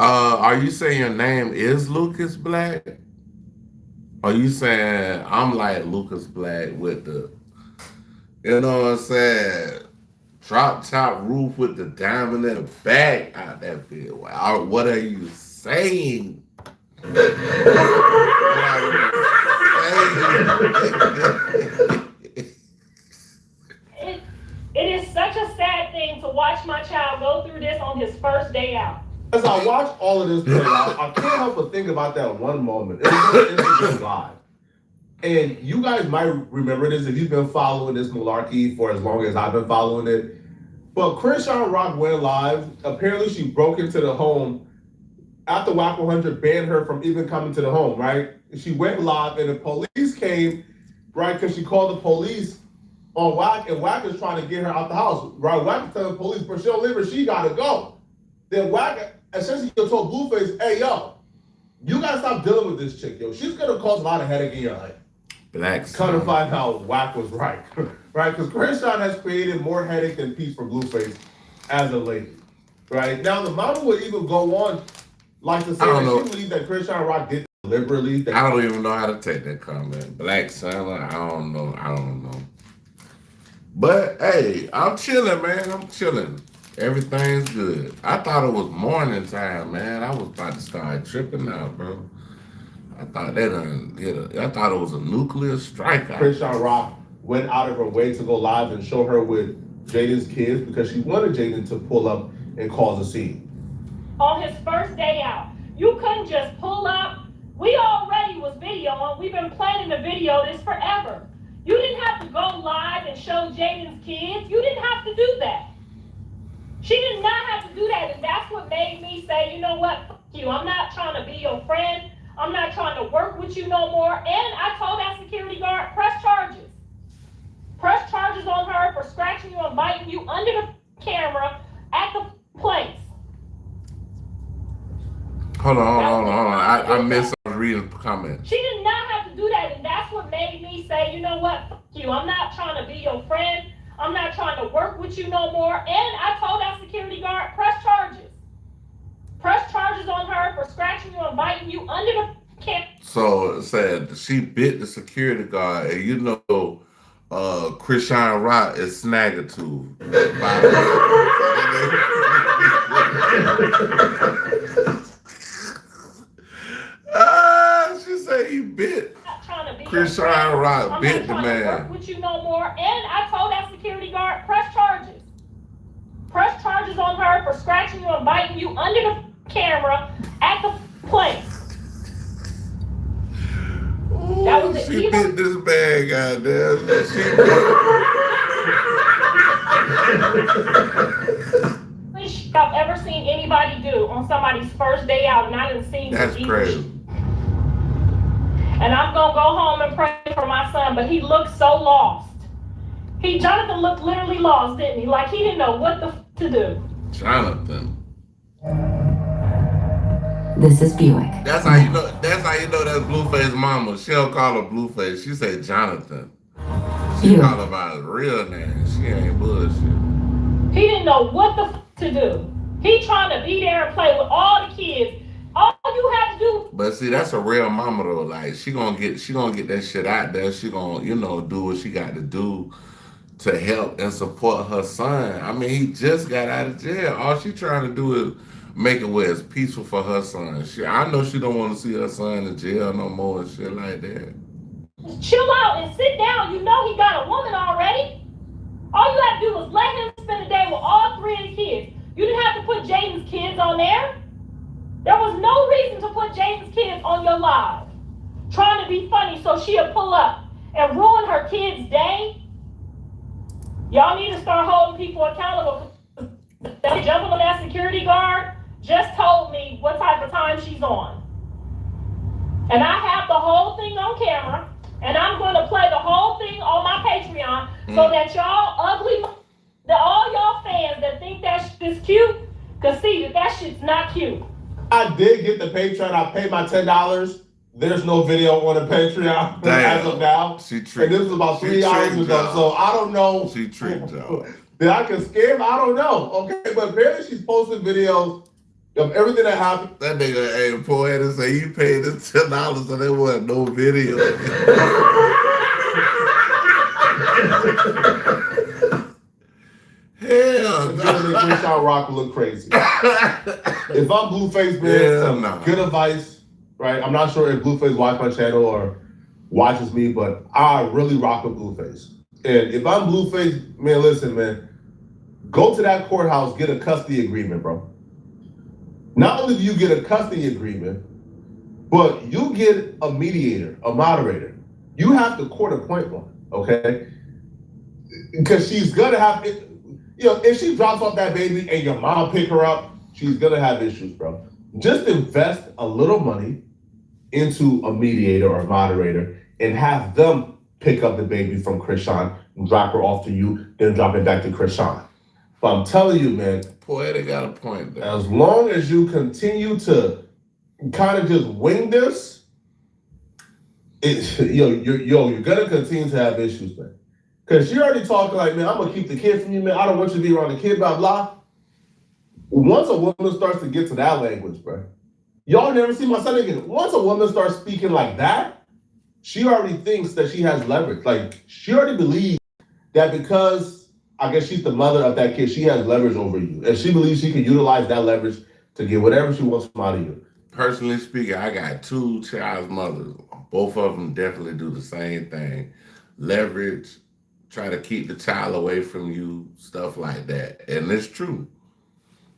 Are you saying your name is Lucas Black? Are you saying I'm like Lucas Black with the, you know what I'm saying, drop top roof with the diamond in the back out that bit? What are you saying? It is such a sad thing to watch my child go through this on his first day out. As I watch all of this play out, I can't help but think about that one moment. It was on Instagram Live. And you guys might remember this if you've been following this malarkey for as long as I've been following it. But Krishan Rock went live. Apparently she broke into the home after WAC 100 banned her from even coming to the home, right? She went live and the police came, right? Because she called the police on WAC, and WAC is trying to get her out the house, right? WAC is telling the police, but she don't leave her, she gotta go. Then WAC essentially told Blueface, hey, yo, you gotta stop dealing with this chick, yo. She's gonna cause a lot of headache in your life. Kind of find out WAC was right, right? Because Krishan has created more headache than peace for Blueface as a lady, right? Now, the mama would even go on like to say that she believed that Krishan Rock did deliberately. I don't even know how to take that comment. Black Santa, I don't know. But hey, I'm chilling, man. I'm chilling. Everything's good. I thought it was morning time, man. I was about to start tripping out, bro. I thought I thought it was a nuclear strike. Krishan Rock went out of her way to go live and show her with Jaden's kids because she wanted Jaden to pull up and cause a scene. On his first day out, you couldn't just pull up. We already was videoing. We've been planning to video this forever. You didn't have to go live and show Jaden's kids. You didn't have to do that. She did not have to do that, and that's what made me say, you know what, fuck you. I'm not trying to be your friend. I'm not trying to work with you no more. And I told that security guard, press charges. Press charges on her for scratching you and biting you under the camera at the place. Hold on. I missed reading the comment. She did not have to do that, and that's what made me say, you know what, fuck you. I'm not trying to be your friend. I'm not trying to work with you no more. And I told that security guard, press charges. Press charges on her for scratching you and biting you under the camera. So it said she bit the security guard, and you know, Krishan Rock is Snaggletooth. She said he bit. Krishan Rock bit the man. Work with you no more. And I told that security guard, press charges. Press charges on her for scratching you and biting you under the camera at the place. Ooh, that was she bit this man, goddamn. She bit. I've ever seen anybody do on somebody's first day out, and I didn't see. That's crazy. And I'm gonna go home and pray for my son, but he looked so lost. Jonathan looked literally lost, didn't he? Like he didn't know what the to do. Jonathan. This is Buick. That's how you know. That's Blueface mama. She don't call her Blueface. She said Jonathan. She all about his real name. She ain't bullshit. He didn't know what the to do. He trying to be there and play with all the kids. All you have to do. But see, that's a real mama though. Like she gonna get that shit out there. She gonna do what she got to do to help and support her son. I mean, he just got out of jail. All she trying to do is make it where it's peaceful for her son. I know she don't want to see her son in jail no more and shit like that. Chill out and sit down. You know he got a woman already. All you have to do was let him spend the day with all 3 of the kids. You didn't have to put Jaden's kids on there. There was no reason to put Jaden's kids on your live. Trying to be funny so she'll pull up and ruin her kid's day. Y'all need to start holding people accountable. Jumping on that security guard just told me what type of time she's on. And I have the whole thing on camera, and I'm going to play the whole thing on my Patreon so that y'all all y'all fans that think that shit's cute can see that shit's not cute. I did get the Patreon. I paid my $10. There's no video on the Patreon as of now. She tricked. And this was about 3 hours ago, so I don't know. She tricked y'all. That I can scam? I don't know. Okay, but apparently she's posting videos of everything that happened. That nigga ain't poet and say you paid us $10 and there wasn't no video. Hell no. Krishan Rock look crazy. If I'm Blueface, man, good advice, right? I'm not sure if Blueface watches my channel or watches me, but I really rock with Blueface. And if I'm Blueface, man, listen, man, go to that courthouse, get a custody agreement, bro. Not only do you get a custody agreement, but you get a mediator, a moderator. You have to court appoint one, okay? Because she's gonna have, if she drops off that baby and your mom pick her up, she's gonna have issues, bro. Just invest a little money into a mediator or a moderator and have them pick up the baby from Krishan and drop her off to you, then drop it back to Krishan. But I'm telling you, man, Poetic got a point there. As long as you continue to kind of just wing this, you're gonna continue to have issues, man. Because she already talking like, man, I'm gonna keep the kid from you, man. I don't want you to be around the kid, blah, blah. Once a woman starts to get to that language, bro, y'all never see my son again. Once a woman starts speaking like that, she already thinks that she has leverage. Like, she already believes that because, I guess she's the mother of that kid, she has leverage over you. And she believes she can utilize that leverage to get whatever she wants from out of you. Personally speaking, I got 2 child's mothers. Both of them definitely do the same thing. Leverage, try to keep the child away from you, stuff like that. And it's true.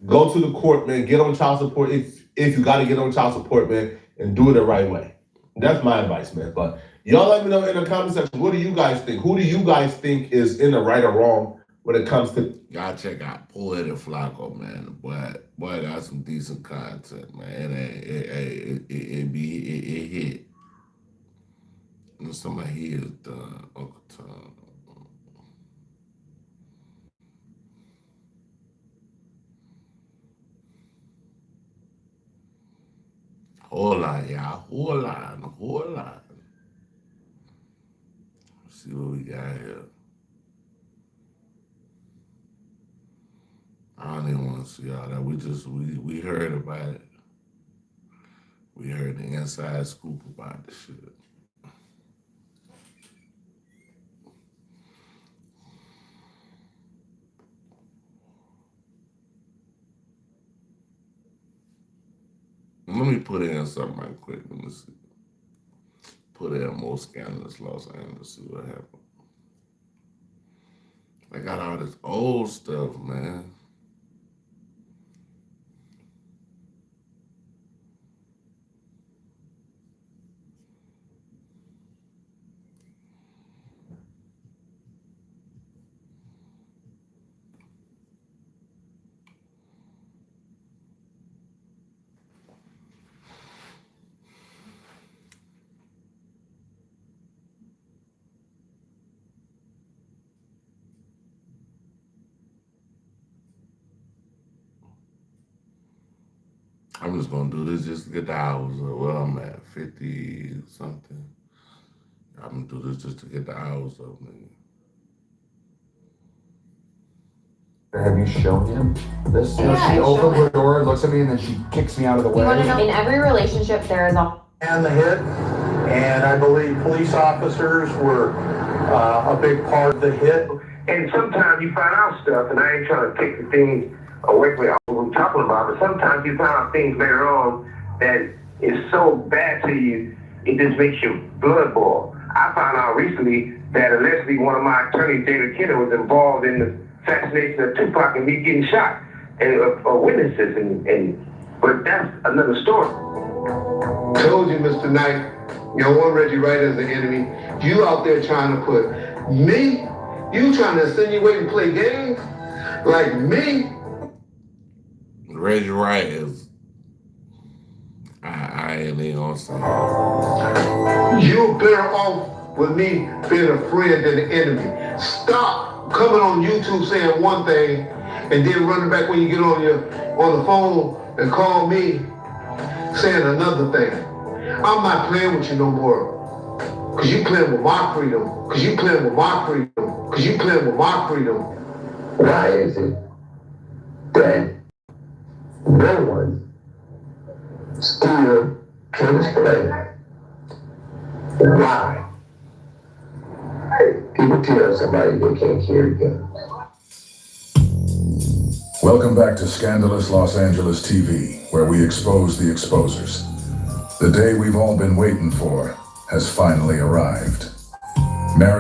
Go to the court, man. Get on child support if you got to get on child support, man, and do it the right way. That's my advice, man. But y'all let me know in the comment section, what do you guys think? Who do you guys think is in the right or wrong when it comes to... Y'all check out Poetic Flacco, man. Boy got some decent content, man. It hit. And somebody here is done, Uncle Tom. Hold on, y'all. Hold on. Let's see what we got here. I don't even want to see all that. We heard about it. We heard the inside scoop about the shit. Let me put in something right quick. Let me see. Put in most scandalous Los Angeles, see what happened. I got all this old stuff, man. I'm just gonna do this just to get the hours up. Well, I'm at 50 something. I'm gonna do this just to get the hours up, nigga. Have you shown him this? Yeah, She I opens showed the him. door, looks at me, and then she kicks me out of the way. You want to know? In every relationship, there is a And the hit, and I believe police officers were a big part of the hit. And sometimes you find out stuff, and I ain't trying to take the things away from what we're talking about, but sometimes you find out things later on that is so bad to you, it just makes your blood boil. I found out recently that allegedly one of my attorneys, David Kidder, was involved in the assassination of Tupac and me getting shot, and witnesses, but that's another story. Told you, Mr. Knight, you don't want Reggie Wright as the enemy. You out there trying to put me, you trying to insinuate and play games like me. Reggie Wright is, I ain't even gonna say it. You better off with me being a friend than an enemy. Stop coming on YouTube saying one thing and then running back when you get on the phone and call me saying another thing. I'm not playing with you no more. Cause you playing with my freedom. Cause you playing with my freedom. Cause you playing with my freedom. Why is it that no one still can explain why people tell somebody they can't carry guns? Welcome back to Scandalous Los Angeles TV, where we expose the exposers. The day we've all been waiting for has finally arrived. Mary